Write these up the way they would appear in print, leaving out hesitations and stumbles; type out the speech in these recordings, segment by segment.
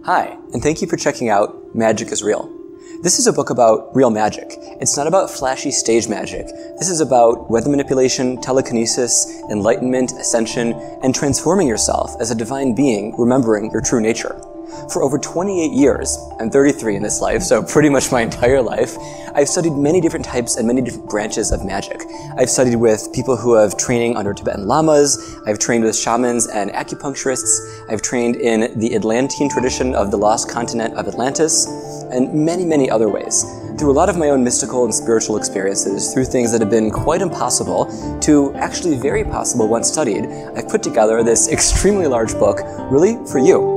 Hi, and thank you for checking out Magic is Real. This is a book about real magic. It's not about flashy stage magic. This is about weather manipulation, telekinesis, enlightenment, ascension, and transforming yourself as a divine being, remembering your true nature. For over 28 years, I'm 33 in this life, so pretty much my entire life, I've studied many different types and many different branches of magic. I've studied with people who have training under Tibetan lamas, I've trained with shamans and acupuncturists, I've trained in the Atlantean tradition of the lost continent of Atlantis, and many, many other ways. Through a lot of my own mystical and spiritual experiences, through things that have been quite impossible to actually very possible once studied, I've put together this extremely large book, really for you.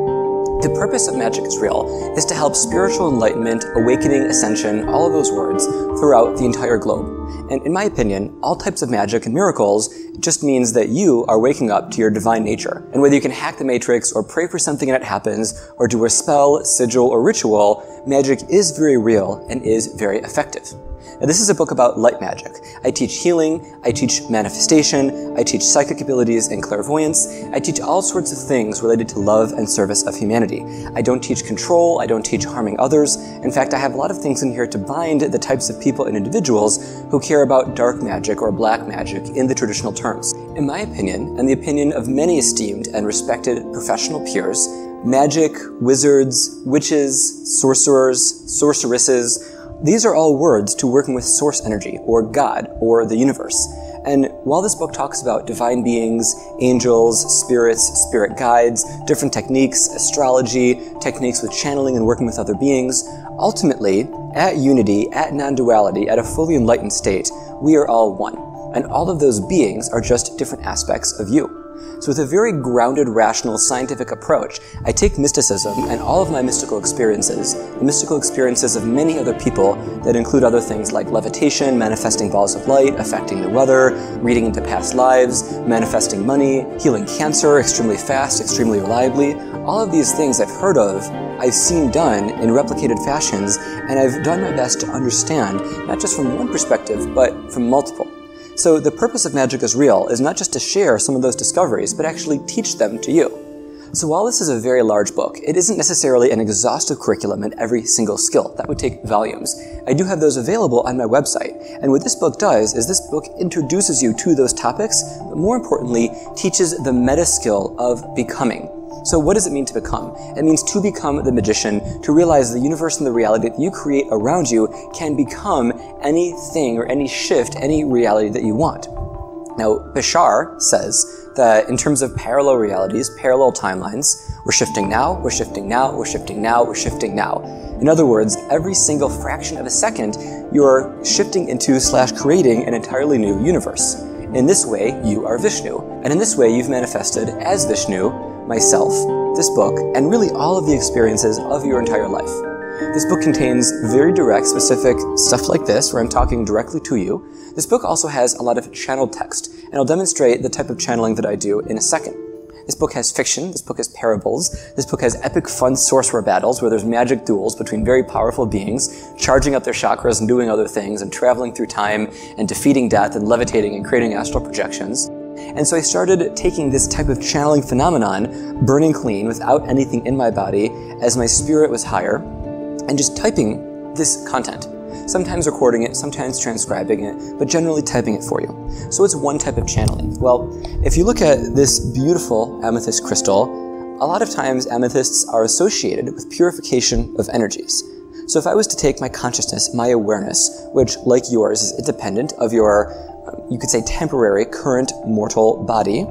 The purpose of Magic is Real is to help spiritual enlightenment, awakening, ascension, all of those words, throughout the entire globe. And in my opinion, all types of magic and miracles just means that you are waking up to your divine nature. And whether you can hack the matrix or pray for something and it happens, or do a spell, sigil, or ritual, magic is very real and is very effective. Now, this is a book about light magic. I teach healing, I teach manifestation, I teach psychic abilities and clairvoyance. I teach all sorts of things related to love and service of humanity. I don't teach control, I don't teach harming others. In fact, I have a lot of things in here to bind the types of people and individuals who care about dark magic or black magic in the traditional terms. In my opinion, and the opinion of many esteemed and respected professional peers, magic, wizards, witches, sorcerers, sorceresses, these are all words to working with source energy, or God, or the universe. And while this book talks about divine beings, angels, spirits, spirit guides, different techniques, astrology, techniques with channeling and working with other beings, ultimately, at unity, at non-duality, at a fully enlightened state, we are all one. And all of those beings are just different aspects of you. So with a very grounded, rational, scientific approach, I take mysticism and all of my mystical experiences, the mystical experiences of many other people that include other things like levitation, manifesting balls of light, affecting the weather, reading into past lives, manifesting money, healing cancer extremely fast, extremely reliably. All of these things I've heard of, I've seen done in replicated fashions, and I've done my best to understand, not just from one perspective, but from multiple. So the purpose of Magic is Real is not just to share some of those discoveries, but actually teach them to you. So while this is a very large book, it isn't necessarily an exhaustive curriculum in every single skill. That would take volumes. I do have those available on my website. And what this book does is this book introduces you to those topics, but more importantly, teaches the meta skill of becoming. So what does it mean to become? It means to become the magician, to realize the universe and the reality that you create around you can become anything or any shift, any reality that you want. Now, Bashar says that in terms of parallel realities, parallel timelines, we're shifting now, we're shifting now, we're shifting now, we're shifting now. In other words, every single fraction of a second, you're shifting into / creating an entirely new universe. In this way, you are Vishnu. And in this way, you've manifested as Vishnu, myself, this book, and really all of the experiences of your entire life. This book contains very direct, specific stuff like this, where I'm talking directly to you. This book also has a lot of channeled text, and I'll demonstrate the type of channeling that I do in a second. This book has fiction, this book has parables, this book has epic fun sorcerer battles where there's magic duels between very powerful beings, charging up their chakras and doing other things, and traveling through time, and defeating death, and levitating, and creating astral projections. And so I started taking this type of channeling phenomenon, burning clean without anything in my body, as my spirit was higher, and just typing this content. Sometimes recording it, sometimes transcribing it, but generally typing it for you. So it's one type of channeling. Well, if you look at this beautiful amethyst crystal, a lot of times amethysts are associated with purification of energies. So if I was to take my consciousness, my awareness, which like yours is independent of your, you could say temporary, current mortal body,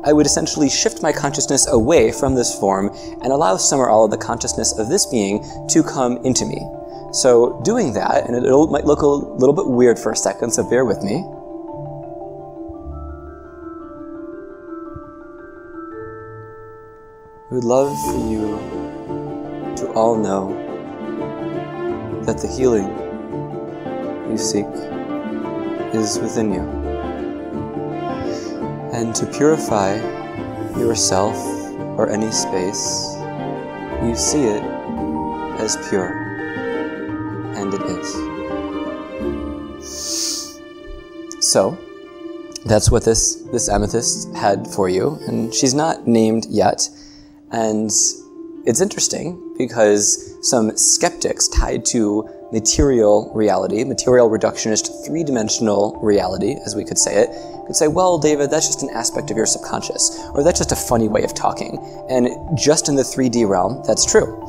I would essentially shift my consciousness away from this form and allow some or all of the consciousness of this being to come into me. So doing that, and it might look a little bit weird for a second, so bear with me. I would love for you to all know that the healing you seek is within you. And to purify yourself or any space, you see it as pure. And it is. So, that's what this amethyst had for you, and she's not named yet, and it's interesting because some skeptics tied to material reality, material reductionist, three-dimensional reality, as we could say it, could say, well, David, that's just an aspect of your subconscious, or that's just a funny way of talking. And just in the 3D realm, that's true.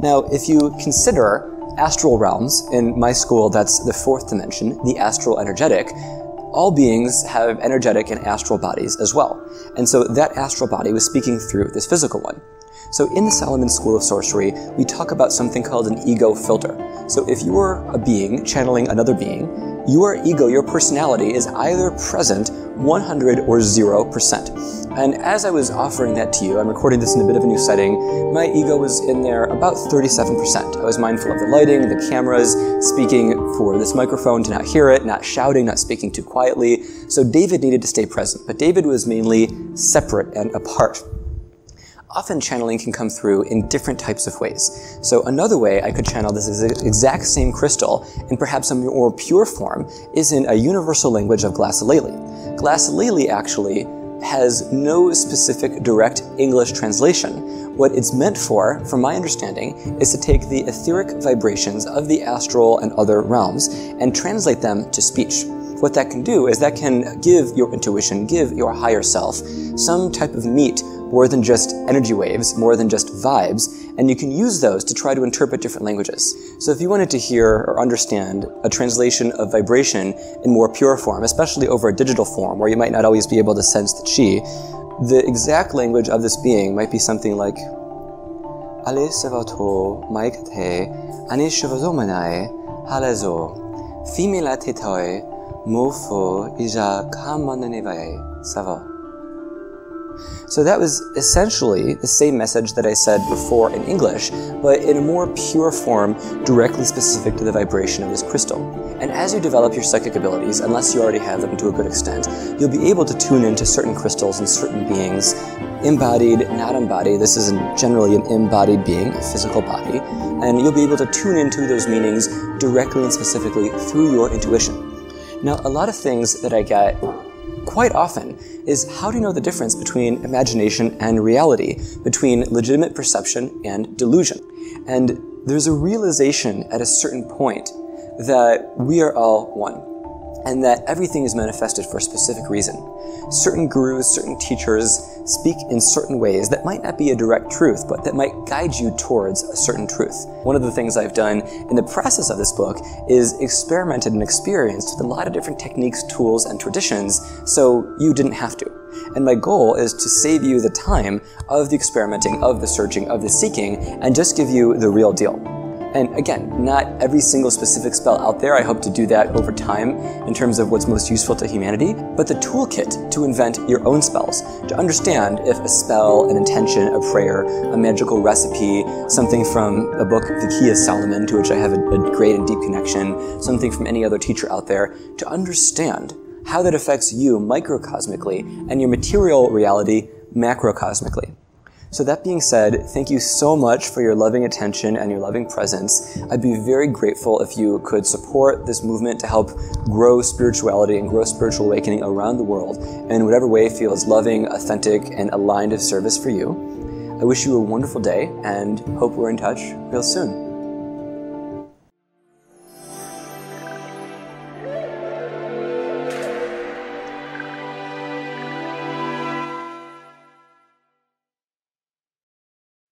Now, if you consider astral realms, in my school, that's the fourth dimension, the astral energetic, all beings have energetic and astral bodies as well. And so that astral body was speaking through this physical one. So in the Solomon School of Sorcery, we talk about something called an ego filter. So if you're a being channeling another being, your ego, your personality is either present 100 or 0%. And as I was offering that to you, I'm recording this in a bit of a new setting, my ego was in there about 37%. I was mindful of the lighting, the cameras, speaking for this microphone to not hear it, not shouting, not speaking too quietly. So David needed to stay present, but David was mainly separate and apart. Often channeling can come through in different types of ways. So another way I could channel this exact same crystal in perhaps a more pure form is in a universal language of glossolalia. Glossolalia actually has no specific direct English translation. What it's meant for, from my understanding, is to take the etheric vibrations of the astral and other realms and translate them to speech. What that can do is that can give your intuition, give your higher self some type of meat more than just energy waves, more than just vibes, and you can use those to try to interpret different languages. So if you wanted to hear or understand a translation of vibration in more pure form, especially over a digital form where you might not always be able to sense the chi, the exact language of this being might be something like Ale sevato maikate ani shivazomanai halazo fimilatitoi mofo ija kamananevai savo. So that was essentially the same message that I said before in English, but in a more pure form, directly specific to the vibration of this crystal. And as you develop your psychic abilities, unless you already have them to a good extent, you'll be able to tune into certain crystals and certain beings, embodied, not embodied. This is generally an embodied being, a physical body, and you'll be able to tune into those meanings directly and specifically through your intuition. Now, a lot of things that I get quite often is how do you know the difference between imagination and reality, between legitimate perception and delusion? And there's a realization at a certain point that we are all one, and that everything is manifested for a specific reason. Certain gurus, certain teachers speak in certain ways that might not be a direct truth, but that might guide you towards a certain truth. One of the things I've done in the process of this book is experimented and experienced with a lot of different techniques, tools, and traditions, so you didn't have to. And my goal is to save you the time of the experimenting, of the searching, of the seeking, and just give you the real deal. And again, not every single specific spell out there. I hope to do that over time in terms of what's most useful to humanity, but the toolkit to invent your own spells, to understand if a spell, an intention, a prayer, a magical recipe, something from a book, The Key of Solomon, to which I have a great and deep connection, something from any other teacher out there, to understand how that affects you microcosmically and your material reality macrocosmically. So that being said, thank you so much for your loving attention and your loving presence. I'd be very grateful if you could support this movement to help grow spirituality and grow spiritual awakening around the world in whatever way feels loving, authentic, and aligned of service for you. I wish you a wonderful day and hope we're in touch real soon.